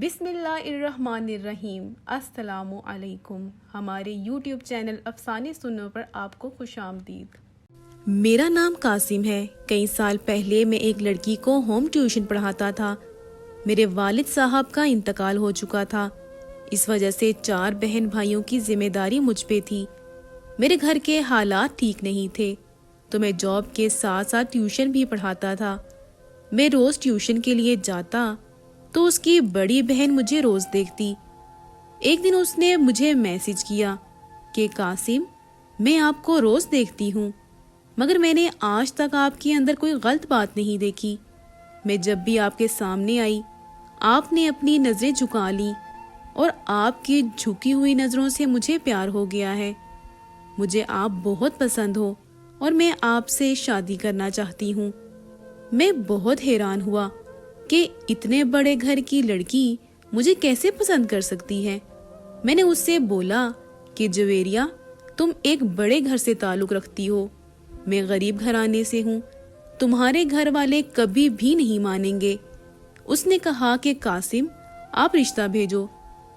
بسم اللہ الرحمن الرحیم۔ السلام علیکم۔ ہمارے یوٹیوب چینل افسانے سنو پر آپ کو خوش آمدید۔ میرا نام قاسم ہے۔ کئی سال پہلے میں ایک لڑکی کو ہوم ٹیوشن پڑھاتا تھا۔ میرے والد صاحب کا انتقال ہو چکا تھا، اس وجہ سے 4 بہن بھائیوں کی ذمہ داری مجھ پہ تھی۔ میرے گھر کے حالات ٹھیک نہیں تھے تو میں جاب کے ساتھ ساتھ ٹیوشن بھی پڑھاتا تھا۔ میں روز ٹیوشن کے لیے جاتا تو اس کی بڑی بہن مجھے روز دیکھتی۔ ایک دن اس نے مجھے میسج کیا کہ قاسم، میں آپ کو روز دیکھتی ہوں مگر میں نے آج تک آپ کے اندر کوئی غلط بات نہیں دیکھی۔ میں جب بھی آپ کے سامنے آئی آپ نے اپنی نظریں جھکا لیں اور آپ کی جھکی ہوئی نظروں سے مجھے پیار ہو گیا ہے۔ مجھے آپ بہت پسند ہو اور میں آپ سے شادی کرنا چاہتی ہوں۔ میں بہت حیران ہوا کہ اتنے بڑے گھر کی لڑکی مجھے کیسے پسند کر سکتی ہے۔ میں نے اس سے بولا کہ جویریہ، تم ایک بڑے گھر سے تعلق رکھتی ہو، میں غریب گھرانے سے ہوں، تمہارے گھر والے کبھی بھی نہیں مانیں گے۔ اس نے کہا کہ قاسم، آپ رشتہ بھیجو،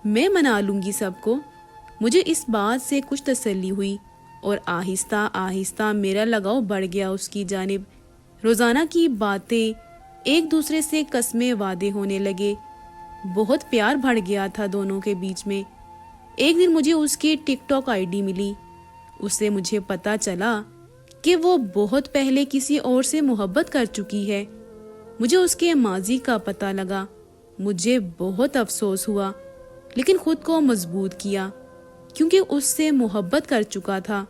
میں منا لوں گی سب کو۔ مجھے اس بات سے کچھ تسلی ہوئی اور آہستہ آہستہ میرا لگاؤ بڑھ گیا اس کی جانب۔ روزانہ کی باتیں، ایک دوسرے سے قسمیں وعدے ہونے لگے۔ بہت پیار بڑھ گیا تھا دونوں کے بیچ میں۔ ایک دن مجھے اس کی ٹک ٹاک آئی ڈی ملی۔ اس سے مجھے پتا چلا کہ وہ بہت پہلے کسی اور سے محبت کر چکی ہے۔ مجھے اس کے ماضی کا پتہ لگا۔ مجھے بہت افسوس ہوا لیکن خود کو مضبوط کیا کیونکہ اس سے محبت کر چکا تھا۔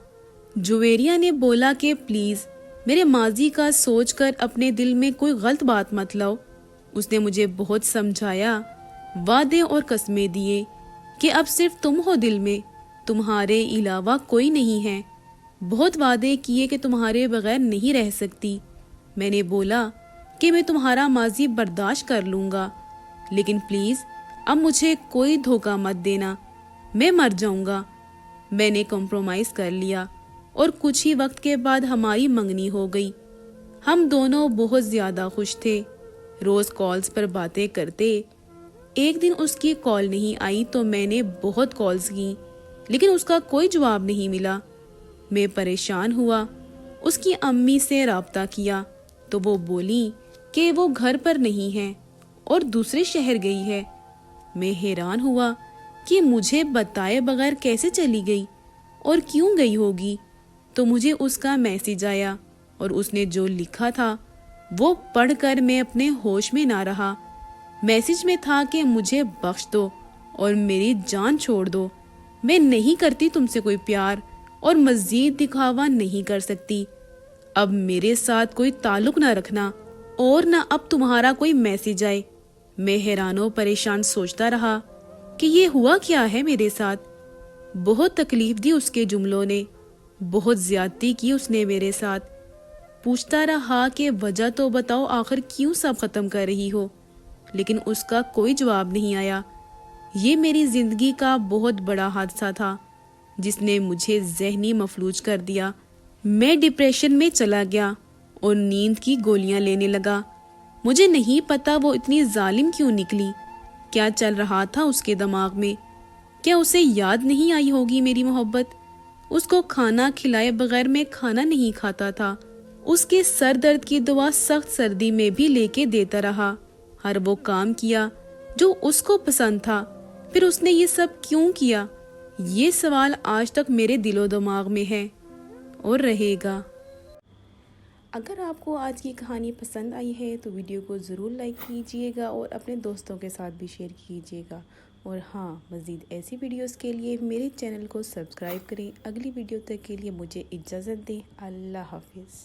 جویریہ نے بولا کہ پلیز میرے ماضی کا سوچ کر اپنے دل میں کوئی غلط بات مت لاؤ۔ اس نے مجھے بہت سمجھایا، وعدے اور قسمیں دیے کہ اب صرف تم ہو دل میں، تمہارے علاوہ کوئی نہیں ہے۔ بہت وعدے کیے کہ تمہارے بغیر نہیں رہ سکتی۔ میں نے بولا کہ میں تمہارا ماضی برداشت کر لوں گا لیکن پلیز اب مجھے کوئی دھوکہ مت دینا، میں مر جاؤں گا۔ میں نے کمپرومائز کر لیا اور کچھ ہی وقت کے بعد ہماری منگنی ہو گئی۔ ہم دونوں بہت زیادہ خوش تھے، روز کالز پر باتیں کرتے۔ ایک دن اس کی کال نہیں آئی تو میں نے بہت کالز کی لیکن اس کا کوئی جواب نہیں ملا۔ میں پریشان ہوا، اس کی امی سے رابطہ کیا تو وہ بولی کہ وہ گھر پر نہیں ہے اور دوسرے شہر گئی ہے۔ میں حیران ہوا کہ مجھے بتائے بغیر کیسے چلی گئی اور کیوں گئی ہوگی۔ تو مجھے اس کا میسج آیا اور اس نے جو لکھا تھا وہ پڑھ کر میں اپنے ہوش میں نہ رہا۔ میسج میں تھا کہ مجھے بخش دو اور میری جان چھوڑ دو، میں نہیں کرتی تم سے کوئی پیار اور مزید دکھاوا نہیں کر سکتی۔ اب میرے ساتھ کوئی تعلق نہ رکھنا اور نہ اب تمہارا کوئی میسج آئے۔ میں حیران و پریشان سوچتا رہا کہ یہ ہوا کیا ہے میرے ساتھ۔ بہت تکلیف دی اس کے جملوں نے، بہت زیادتی کی اس نے میرے ساتھ۔ پوچھتا رہا کہ وجہ تو بتاؤ، آخر کیوں سب ختم کر رہی ہو، لیکن اس کا کوئی جواب نہیں آیا۔ یہ میری زندگی کا بہت بڑا حادثہ تھا جس نے مجھے ذہنی مفلوج کر دیا۔ میں ڈپریشن میں چلا گیا اور نیند کی گولیاں لینے لگا۔ مجھے نہیں پتا وہ اتنی ظالم کیوں نکلی، کیا چل رہا تھا اس کے دماغ میں۔ کیا اسے یاد نہیں آئی ہوگی میری محبت؟ اس کو کھانا کھلائے بغیر میں کھانا نہیں کھاتا تھا۔ اس کے سر درد کی دوا سخت سردی میں بھی لے کے دیتا رہا۔ ہر وہ کام کیا جو اس کو پسند تھا۔ پھر اس نے یہ سب کیوں کیا؟ یہ سوال آج تک میرے دل و دماغ میں ہے اور رہے گا۔ اگر آپ کو آج کی کہانی پسند آئی ہے تو ویڈیو کو ضرور لائک کیجیے گا اور اپنے دوستوں کے ساتھ بھی شیئر کیجیے گا، اور ہاں، مزید ایسی ویڈیوز کے لیے میرے چینل کو سبسکرائب کریں۔ اگلی ویڈیو تک کے لیے مجھے اجازت دیں۔ اللہ حافظ۔